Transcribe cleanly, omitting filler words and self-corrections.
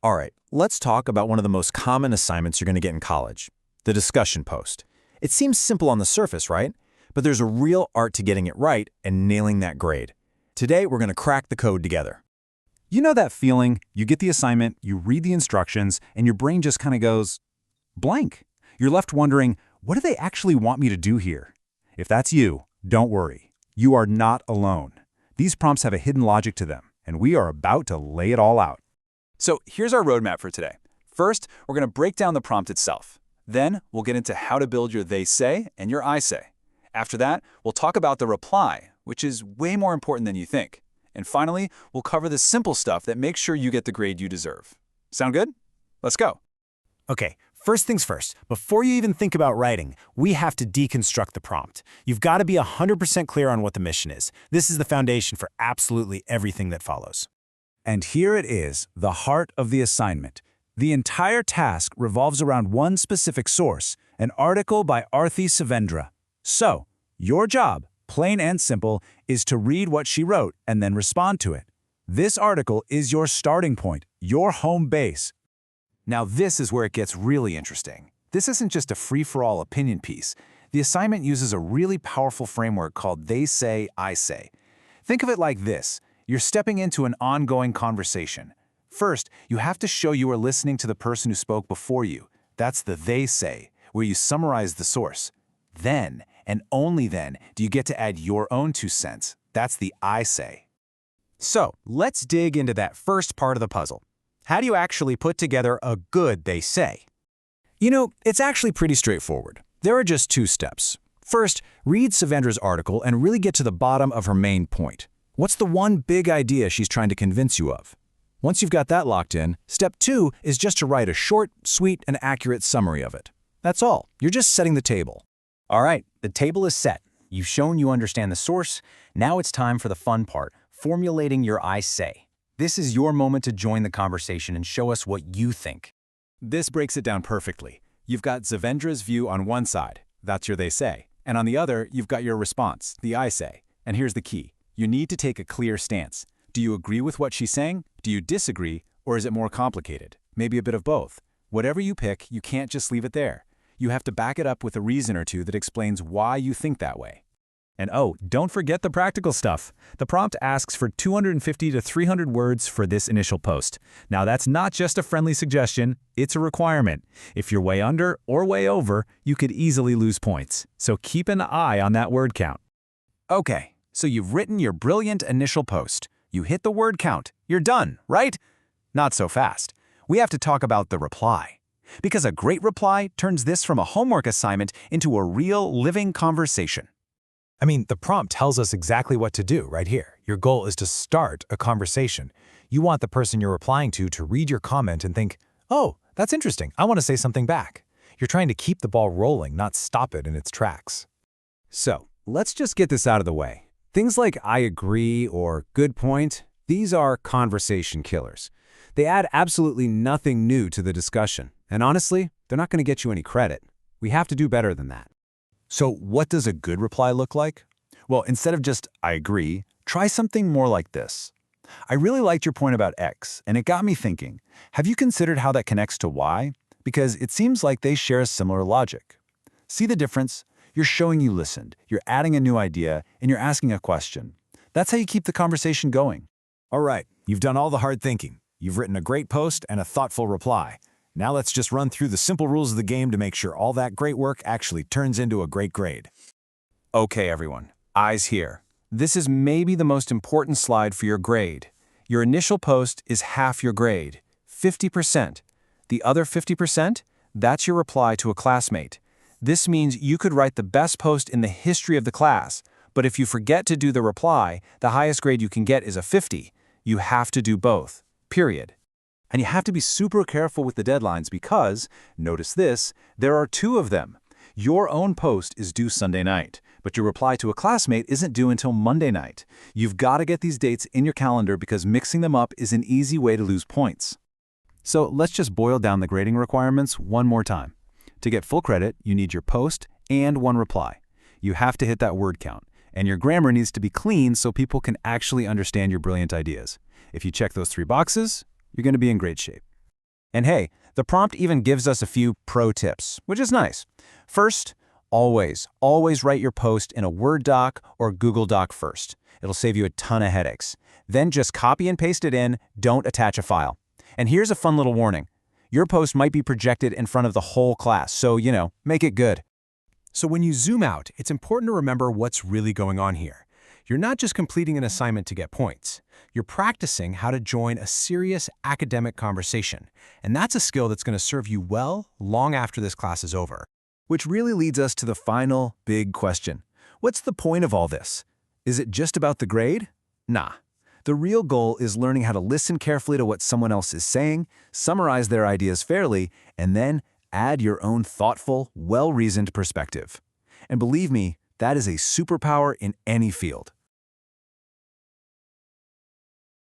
All right, let's talk about one of the most common assignments you're going to get in college, the discussion post. It seems simple on the surface, right? But there's a real art to getting it right and nailing that grade. Today, we're going to crack the code together. You know that feeling? You get the assignment, you read the instructions, and your brain just kind of goes blank. You're left wondering, what do they actually want me to do here? If that's you, don't worry. You are not alone. These prompts have a hidden logic to them, and we are about to lay it all out. So here's our roadmap for today. First, we're going to break down the prompt itself. Then, we'll get into how to build your they say and your I say. After that, we'll talk about the reply, which is way more important than you think. And finally, we'll cover the simple stuff that makes sure you get the grade you deserve. Sound good? Let's go. Okay, first things first. Before you even think about writing, we have to deconstruct the prompt. You've got to be 100% clear on what the mission is. This is the foundation for absolutely everything that follows. And here it is, the heart of the assignment. The entire task revolves around one specific source, an article by Arthi Savendra. So, your job, plain and simple, is to read what she wrote and then respond to it. This article is your starting point, your home base. Now this is where it gets really interesting. This isn't just a free-for-all opinion piece. The assignment uses a really powerful framework called They Say, I Say. Think of it like this. You're stepping into an ongoing conversation. First, you have to show you are listening to the person who spoke before you. That's the they say, where you summarize the source. Then, and only then, do you get to add your own 2 cents. That's the I say. So, let's dig into that first part of the puzzle. How do you actually put together a good they say? You know, it's actually pretty straightforward. There are just 2 steps. First, read Savendra's article and really get to the bottom of her main point. What's the one big idea she's trying to convince you of? Once you've got that locked in, step 2 is just to write a short, sweet, and accurate summary of it. That's all. You're just setting the table. All right, the table is set. You've shown you understand the source. Now it's time for the fun part, formulating your I say. This is your moment to join the conversation and show us what you think. This breaks it down perfectly. You've got Savendra's view on one side, that's your they say, and on the other, you've got your response, the I say. And here's the key. You need to take a clear stance. Do you agree with what she's saying? Do you disagree? Or is it more complicated? Maybe a bit of both. Whatever you pick, you can't just leave it there. You have to back it up with a reason or two that explains why you think that way. And oh, don't forget the practical stuff. The prompt asks for 250 to 300 words for this initial post. Now that's not just a friendly suggestion, it's a requirement. If you're way under or way over, you could easily lose points. So keep an eye on that word count. Okay, so you've written your brilliant initial post. You hit the word count. You're done, right? Not so fast. We have to talk about the reply. Because a great reply turns this from a homework assignment into a real, living conversation. I mean, the prompt tells us exactly what to do right here. Your goal is to start a conversation. You want the person you're replying to read your comment and think, oh, that's interesting. I want to say something back. You're trying to keep the ball rolling, not stop it in its tracks. So, let's just get this out of the way. Things like I agree or good point, these are conversation killers. They add absolutely nothing new to the discussion. And honestly, they're not going to get you any credit. We have to do better than that. So what does a good reply look like? Well, instead of just I agree, try something more like this. I really liked your point about X, and it got me thinking, have you considered how that connects to Y? Because it seems like they share a similar logic. See the difference? You're showing you listened, you're adding a new idea, and you're asking a question. That's how you keep the conversation going. All right, you've done all the hard thinking. You've written a great post and a thoughtful reply. Now let's just run through the simple rules of the game to make sure all that great work actually turns into a great grade. Okay, everyone, eyes here. This is maybe the most important slide for your grade. Your initial post is half your grade, 50%. The other 50%, that's your reply to a classmate. This means you could write the best post in the history of the class, but if you forget to do the reply, the highest grade you can get is a 50. You have to do both, period. And you have to be super careful with the deadlines because, notice this, there are 2 of them. Your own post is due Sunday night, but your reply to a classmate isn't due until Monday night. You've got to get these dates in your calendar because mixing them up is an easy way to lose points. So let's just boil down the grading requirements one more time. To get full credit, you need your post and 1 reply. You have to hit that word count, and your grammar needs to be clean so people can actually understand your brilliant ideas. If you check those 3 boxes, you're going to be in great shape. And hey, the prompt even gives us a few pro tips, which is nice. First, always write your post in a Word doc or Google Doc first. It'll save you a ton of headaches. Then just copy and paste it in, don't attach a file. And here's a fun little warning. Your post might be projected in front of the whole class, so, make it good. So when you zoom out, it's important to remember what's really going on here. You're not just completing an assignment to get points. You're practicing how to join a serious academic conversation, and that's a skill that's going to serve you well long after this class is over. Which really leads us to the final big question. What's the point of all this? Is it just about the grade? Nah. The real goal is learning how to listen carefully to what someone else is saying, summarize their ideas fairly, and then add your own thoughtful, well-reasoned perspective. And believe me, that is a superpower in any field.